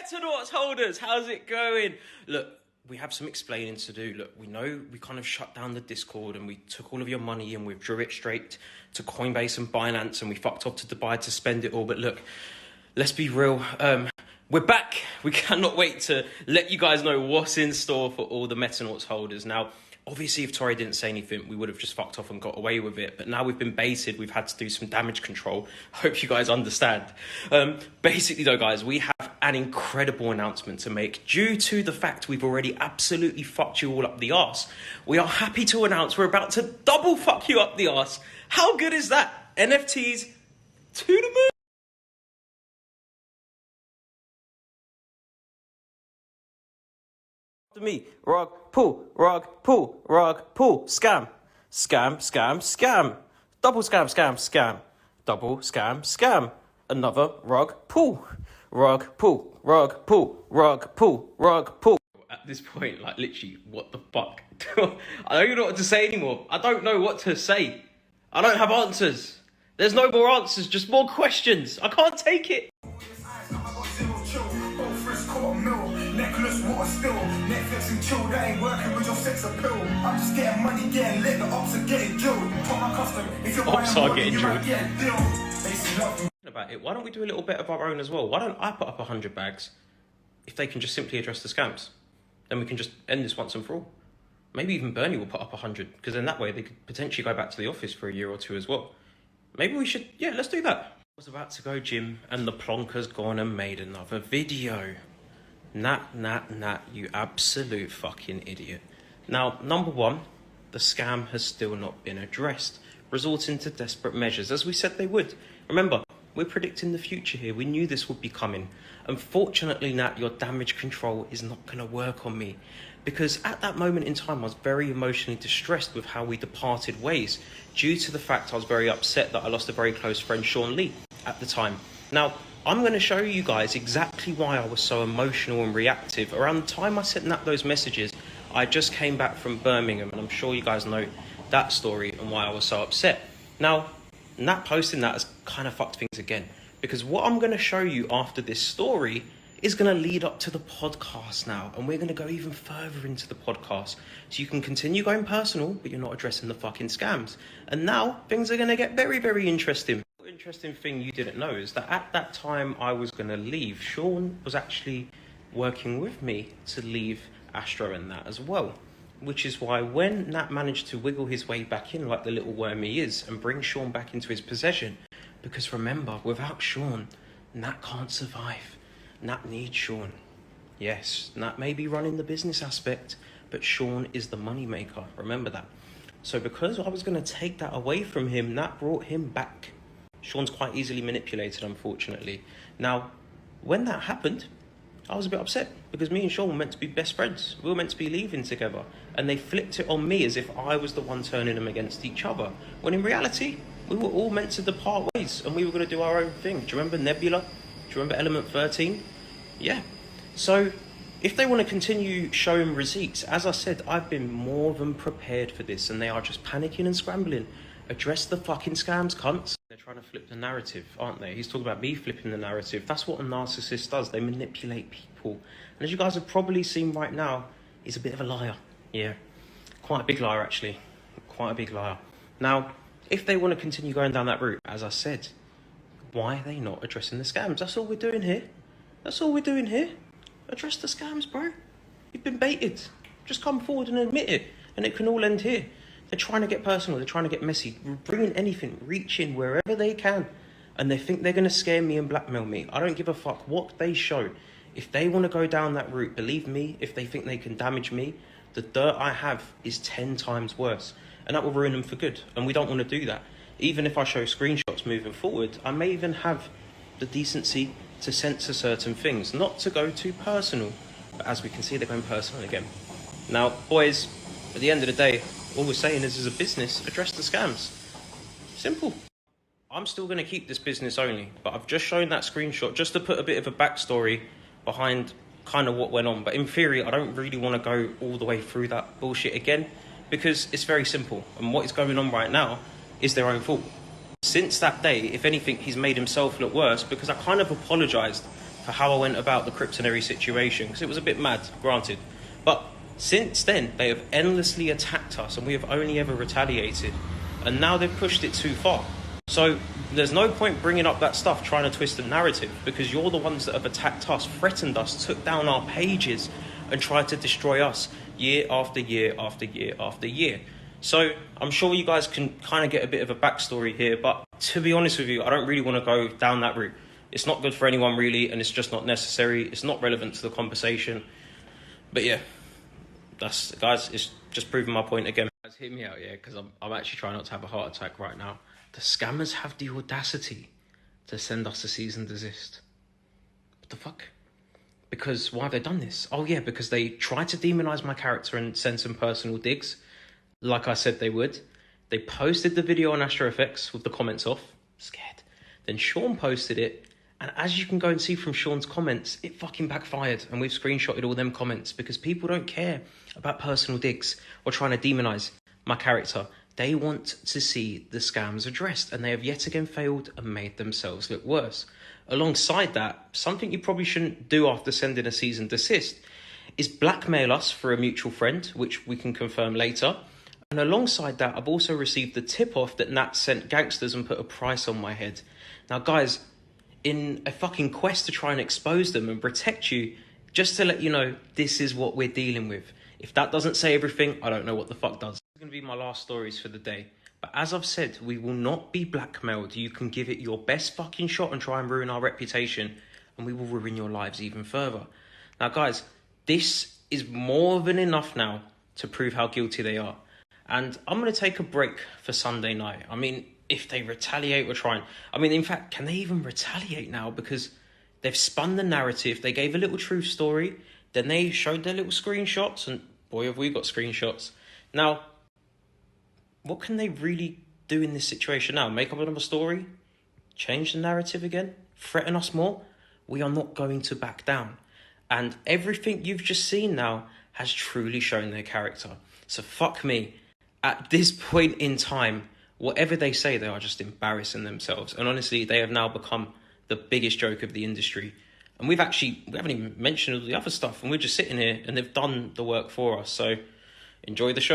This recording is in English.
Metanauts holders, how's it going? Look, we have some explaining to do. Look, we know we kind of shut down the Discord and we took all of your money and withdrew it straight to Coinbase and Binance and we fucked off to Dubai to spend it all. But look, let's be real. We're back. We cannot wait to let you guys know what's in store for all the Metanauts holders. Now, obviously, if Toray didn't say anything, we would have just fucked off and got away with it. But now we've been baited. We've had to do some damage control. Hope you guys understand. Basically, though, guys, we have an incredible announcement to make. Due to the fact we've already absolutely fucked you all up the arse, we are happy to announce we're about to double fuck you up the arse. How good is that? NFTs to the moon. Me, rug, pull, scam, double scam, double scam, another rug, pull. At this point, like, literally, what the fuck? I don't even know what to say anymore. I don't know what to say. I don't have answers. There's no more answers, just more questions. I can't take it. Water still, Netflix and chill, that ain't working with your sex appeal. I'm just getting money, getting lit, the ops are getting drilled. Tell my custom, if you're ops are getting drilled. About it, why don't we do a little bit of our own as well? Why don't I put up 100 bags if they can just simply address the scams? Then we can just end this once and for all. Maybe even Bernie will put up 100, because in that way they could potentially go back to the office for a year or two as well. Maybe we should, yeah, let's do that. I was about to go gym and the plonker's gone and made another video. Nat, you absolute fucking idiot. Now, number one, the scam has still not been addressed, resorting to desperate measures, as we said they would. Remember, we're predicting the future here. We knew this would be coming. Unfortunately, Nat, your damage control is not going to work on me, because at that moment in time, I was very emotionally distressed with how we departed ways, due to the fact I was very upset that I lost a very close friend, Sean Lee, at the time. Now, I'm going to show you guys exactly why I was so emotional and reactive. Around the time I sent Nat those messages, I just came back from Birmingham, and I'm sure you guys know that story and why I was so upset. Now, Nat posting that has kind of fucked things again, because what I'm going to show you after this story is going to lead up to the podcast now, and we're going to go even further into the podcast, so you can continue going personal, but you're not addressing the fucking scams. And now, things are going to get very, very interesting. Interesting thing you didn't know is that at that time I was going to leave, Sean was actually working with me to leave Astro and that as well, which is why when Nat managed to wiggle his way back in like the little worm he is and bring Sean back into his possession, because remember, without Sean, Nat can't survive. Nat needs Sean. Yes, Nat may be running the business aspect, but Sean is the money maker, remember that. So because I was going to take that away from him, Nat brought him back. Sean's quite easily manipulated, unfortunately. Now, when that happened, I was a bit upset, because me and Sean were meant to be best friends. We were meant to be leaving together. And they flipped it on me as if I was the one turning them against each other. When in reality, we were all meant to depart ways and we were going to do our own thing. Do you remember Nebula? Do you remember Element 13? Yeah. So, if they want to continue showing receipts, as I said, I've been more than prepared for this, and they are just panicking and scrambling. Address the fucking scams, cunts. They're trying to flip the narrative, aren't they? He's talking about me flipping the narrative. That's what a narcissist does. They manipulate people. And as you guys have probably seen right now, he's a bit of a liar. Yeah, quite a big liar, actually. Quite a big liar. Now, if they want to continue going down that route, as I said, why are they not addressing the scams? That's all we're doing here. That's all we're doing here. Address the scams, bro. You've been baited. Just come forward and admit it, and it can all end here. They're trying to get personal, they're trying to get messy, bringing anything, reaching wherever they can. And they think they're going to scare me and blackmail me. I don't give a fuck what they show. If they want to go down that route, believe me, if they think they can damage me, the dirt I have is 10 times worse. And that will ruin them for good. And we don't want to do that. Even if I show screenshots moving forward, I may even have the decency to censor certain things, not to go too personal. But as we can see, they're going personal again. Now, boys, at the end of the day, all we're saying is, as a business, address the scams. Simple. I'm still going to keep this business only, but I've just shown that screenshot just to put a bit of a backstory behind kind of what went on. But in theory, I don't really want to go all the way through that bullshit again, because it's very simple. And what is going on right now is their own fault. Since that day, if anything, he's made himself look worse, because I kind of apologised for how I went about the Kryptonary situation, because it was a bit mad, granted. But since then, they have endlessly attacked us, and we have only ever retaliated. And now they've pushed it too far. So there's no point bringing up that stuff, trying to twist the narrative, because you're the ones that have attacked us, threatened us, took down our pages, and tried to destroy us year after year after year after year. So I'm sure you guys can kind of get a bit of a backstory here, but to be honest with you, I don't really want to go down that route. It's not good for anyone really, and it's just not necessary. It's not relevant to the conversation. But yeah, guys, it's just proving my point again. Guys, hear me out, yeah, because I'm actually trying not to have a heart attack right now. The scammers have the audacity to send us a cease and desist. What the fuck? Because why have they done this? Oh yeah, because they tried to demonize my character and send some personal digs, like I said they would. They posted the video on Astro Effects with the comments off. Scared. Then Sean posted it, and as you can go and see from Sean's comments, it fucking backfired, and we've screenshotted all them comments because people don't care about personal digs or trying to demonize my character. They want to see the scams addressed, and they have yet again failed and made themselves look worse. Alongside that, something you probably shouldn't do after sending a cease and desist is blackmail us for a mutual friend, which we can confirm later. And alongside that, I've also received the tip-off that Nat sent gangsters and put a price on my head. Now, guys, in a fucking quest to try and expose them and protect you, just to let you know, this is what we're dealing with. If that doesn't say everything, I don't know what the fuck does. This is going to be my last stories for the day. But as I've said, we will not be blackmailed. You can give it your best fucking shot and try and ruin our reputation, and we will ruin your lives even further. Now, guys, this is more than enough now to prove how guilty they are. And I'm going to take a break for Sunday night. I mean, if they retaliate, we're trying. I mean, in fact, can they even retaliate now? Because they've spun the narrative. They gave a little truth story. Then they showed their little screenshots. And boy, have we got screenshots. Now, what can they really do in this situation now? Make up another story? Change the narrative again? Threaten us more? We are not going to back down. And everything you've just seen now has truly shown their character. So fuck me. At this point in time, whatever they say, they are just embarrassing themselves. And honestly, they have now become the biggest joke of the industry. And we haven't even mentioned all the other stuff. And we're just sitting here and they've done the work for us. So enjoy the show.